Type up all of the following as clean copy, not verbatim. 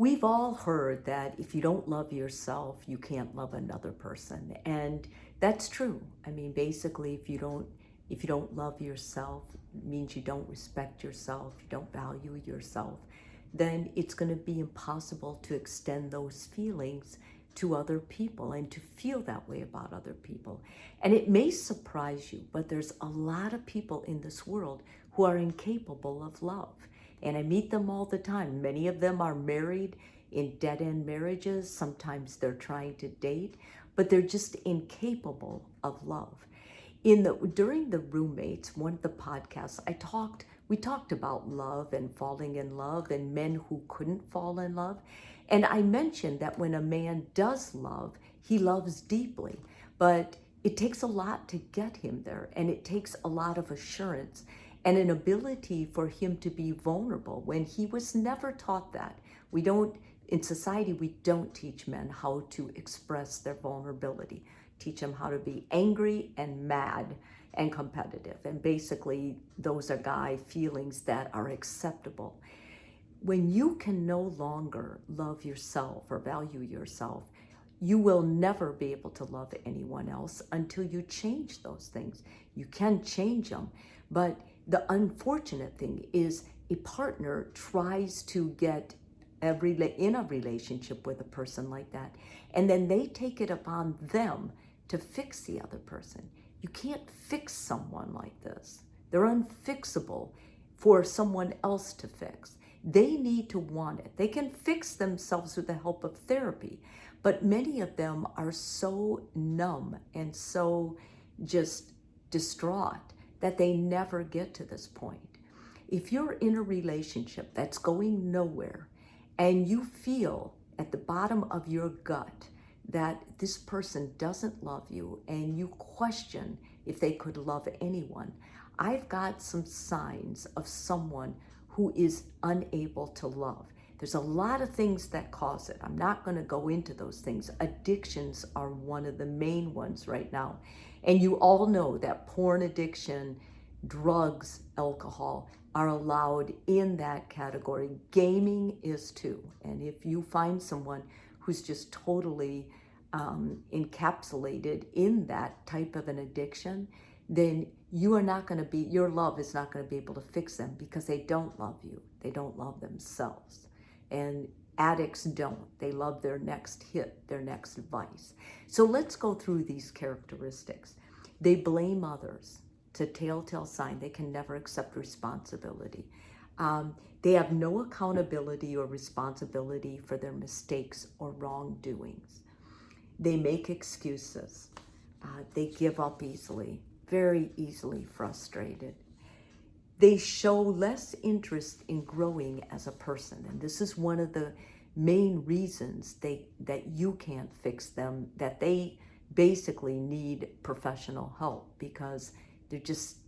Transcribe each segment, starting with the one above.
We've all heard that if you don't love yourself, you can't love another person. And that's true. I mean, basically, if you don't love yourself, it means you don't respect yourself, you don't value yourself, then it's going to be impossible to extend those feelings to other people and to feel that way about other people. And it may surprise you, but there's a lot of people in this world who are incapable of love. And I meet them all the time. Many of them are married in dead-end marriages. Sometimes they're trying to date, but they're just incapable of love. During the roommates, one of the podcasts, we talked about love and falling in love and men who couldn't fall in love. And I mentioned that when a man does love, he loves deeply, but it takes a lot to get him there, and it takes a lot of assurance and an ability for him to be vulnerable when he was never taught that. In society, we don't teach men how to express their vulnerability, teach them how to be angry and mad and competitive. And basically, those are guy feelings that are acceptable. When you can no longer love yourself or value yourself, you will never be able to love anyone else until you change those things. You can change them, but the unfortunate thing is a partner tries to get in a relationship with a person like that, and then they take it upon them to fix the other person. You can't fix someone like this. They're unfixable for someone else to fix. They need to want it. They can fix themselves with the help of therapy, but many of them are so numb and so just distraught that they never get to this point. If you're in a relationship that's going nowhere and you feel at the bottom of your gut that this person doesn't love you and you question if they could love anyone, I've got some signs of someone who is unable to love. There's a lot of things that cause it. I'm not going to go into those things. Addictions are one of the main ones right now. And you all know that porn addiction, drugs, alcohol are allowed in that category. Gaming is too. And if you find someone who's just totally encapsulated in that type of an addiction, then your love is not going to be able to fix them because they don't love you. They don't love themselves. And addicts don't. They love their next hit, their next vice. So let's go through these characteristics. They blame others. It's a telltale sign. They can never accept responsibility. They have no accountability or responsibility for their mistakes or wrongdoings. They make excuses. They give up easily, very easily frustrated. They show less interest in growing as a person. And this is one of the main reasons that you can't fix them, that they basically need professional help, because they just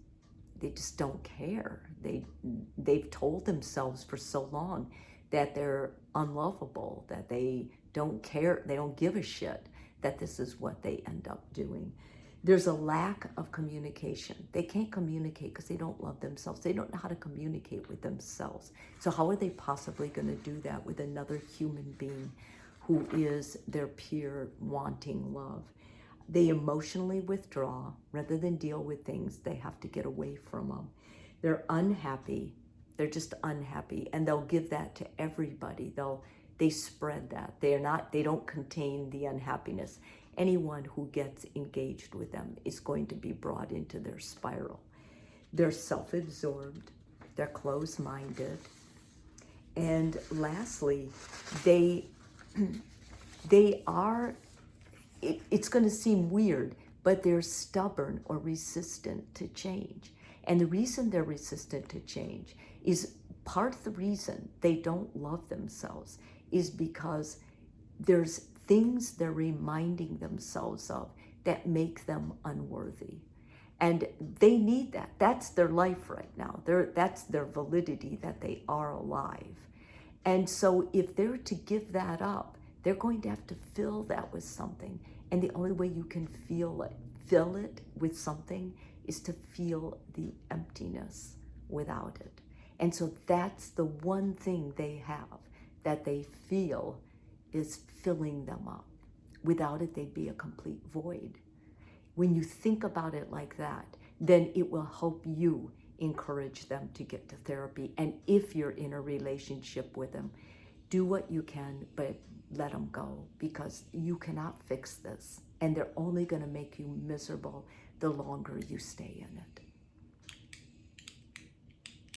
don't care. They've told themselves for so long that they're unlovable, that they don't care, they don't give a shit, that this is what they end up doing. There's a lack of communication. They can't communicate because they don't love themselves. They don't know how to communicate with themselves. So how are they possibly going to do that with another human being who is their peer wanting love? They emotionally withdraw. Rather than deal with things, they have to get away from them. They're unhappy. They're just unhappy, and they'll give that to everybody. They spread that. They don't contain the unhappiness. Anyone who gets engaged with them is going to be brought into their spiral. They're self-absorbed. They're closed-minded. And lastly, they are, it's going to seem weird, but they're stubborn or resistant to change. And the reason they're resistant to change is part of the reason they don't love themselves is because there's things they're reminding themselves of that make them unworthy. And they need that. That's their life right now. That's their validity, that they are alive. And so if they're to give that up, they're going to have to fill that with something. And the only way you can fill it with something is to feel the emptiness without it. And so that's the one thing they have that they feel is filling them up. Without it, they'd be a complete void. When you think about it like that, then it will help you encourage them to get to therapy. And if you're in a relationship with them, do what you can, but let them go, because you cannot fix this. And they're only going to make you miserable the longer you stay in it.